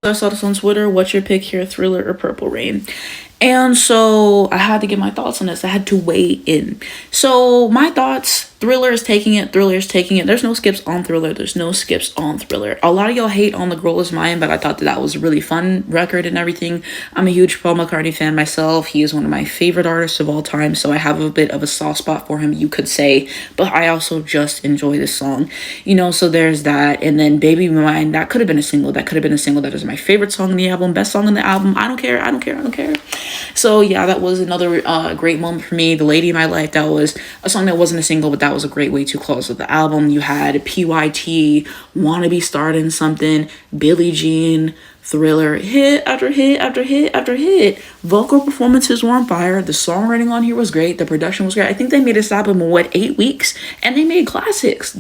I saw this on Twitter. What's your pick here, Thriller or Purple Rain? And so I had to get my thoughts on this. I had to weigh in. So my thoughts, Thriller is taking it. Thriller is taking it. There's no skips on Thriller. There's no skips on Thriller. A lot of y'all hate on The Girl Is Mine, but I thought that was a really fun record and everything. I'm a huge Paul McCartney fan myself. He is one of my favorite artists of all time, so I have a bit of a soft spot for him, you could say. But I also just enjoy this song. So there's that. And then Baby Mine, that could have been a single. That could have been a single. That is my favorite song on the album. Best song on the album. I don't care. So yeah, that was another great moment for me. The Lady in My Life, that was a song that wasn't a single, but that was a great way to close with the album. You had PYT, Wanna Be Starting Something, Billie Jean, Thriller, hit after hit after hit after hit. Vocal performances were on fire. The songwriting on here was great. The production was great. I think they made this album in 8 weeks, and they made classics.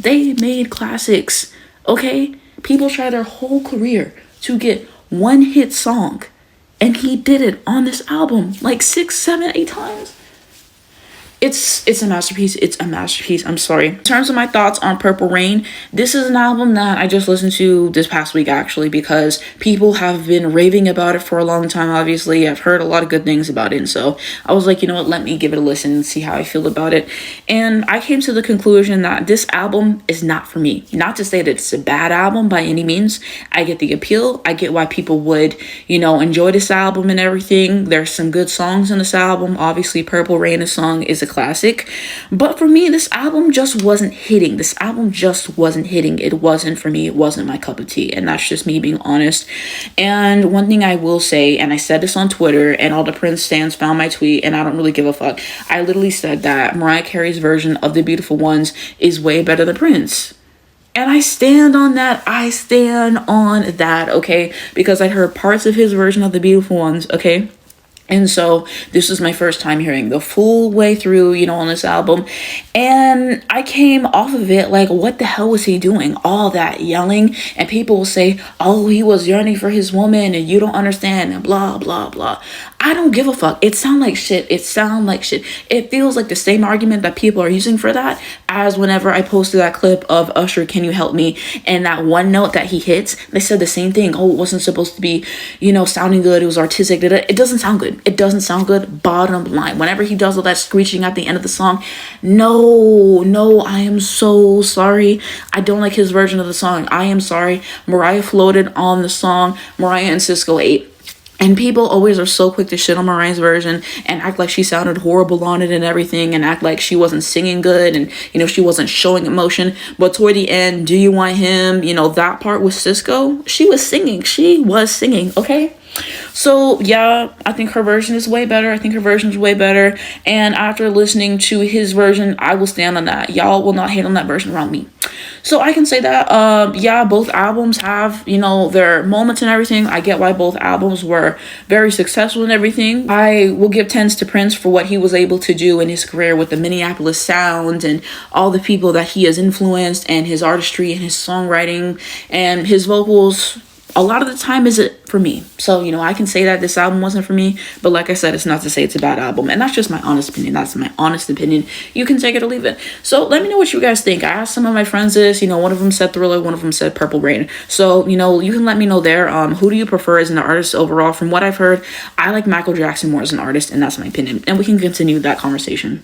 Okay? People try their whole career to get one hit song, and he did it on this album like 6, 7, 8 times. It's a masterpiece. It's a masterpiece. I'm sorry. In terms of my thoughts on Purple Rain, this is an album that I just listened to this past week, actually, because people have been raving about it for a long time. Obviously, I've heard a lot of good things about it. And so I was like, you know what, let me give it a listen and see how I feel about it. And I came to the conclusion that this album is not for me. Not to say that it's a bad album by any means. I get the appeal. I get why people would, enjoy this album and everything. There's some good songs in this album. Obviously, Purple Rain, song, is a classic, but for me, this album just wasn't hitting. It wasn't for me. It wasn't my cup of tea, and that's just me being honest. And one thing I will say, and I said this on Twitter, and all the Prince stans found my tweet, and I don't really give a fuck. I literally said that Mariah Carey's version of The Beautiful Ones is way better than Prince. And I stand on that. Okay? Because I heard parts of his version of The Beautiful Ones, okay? And so this is my first time hearing the full way through, on this album. And I came off of it like, what the hell was he doing? All that yelling. And people will say, oh, he was yearning for his woman and you don't understand and blah, blah, blah. I don't give a fuck. It sounds like shit. It feels like the same argument that people are using for that as whenever I posted that clip of Usher, Can You Help Me? And that one note that he hits, they said the same thing. Oh, it wasn't supposed to be, sounding good. It was artistic. It doesn't sound good. It doesn't sound good. Bottom line. Whenever he does all that screeching at the end of the song, no, I am so sorry. I don't like his version of the song. I am sorry. Mariah floated on the song. Mariah and Sisqó ate. And people always are so quick to shit on Mariah's version and act like she sounded horrible on it and everything, and act like she wasn't singing good and, she wasn't showing emotion. But toward the end, Do You Want Him? That part with Sisqó, she was singing, okay? So yeah, I think her version is way better. And after listening to his version, I will stand on that. Y'all will not hate on that version around me. So I can say that, both albums have, their moments and everything. I get why both albums were very successful and everything. I will give 10s to Prince for what he was able to do in his career with the Minneapolis sound and all the people that he has influenced, and his artistry and his songwriting and his vocals. A lot of the time is it for me. So, I can say that this album wasn't for me, but like I said, it's not to say it's a bad album. And that's just my honest opinion. You can take it or leave it. So let me know what you guys think. I asked some of my friends this, one of them said Thriller, one of them said Purple Rain. So, you can let me know there. Who do you prefer as an artist overall? From what I've heard, I like Michael Jackson more as an artist, and that's my opinion. And we can continue that conversation.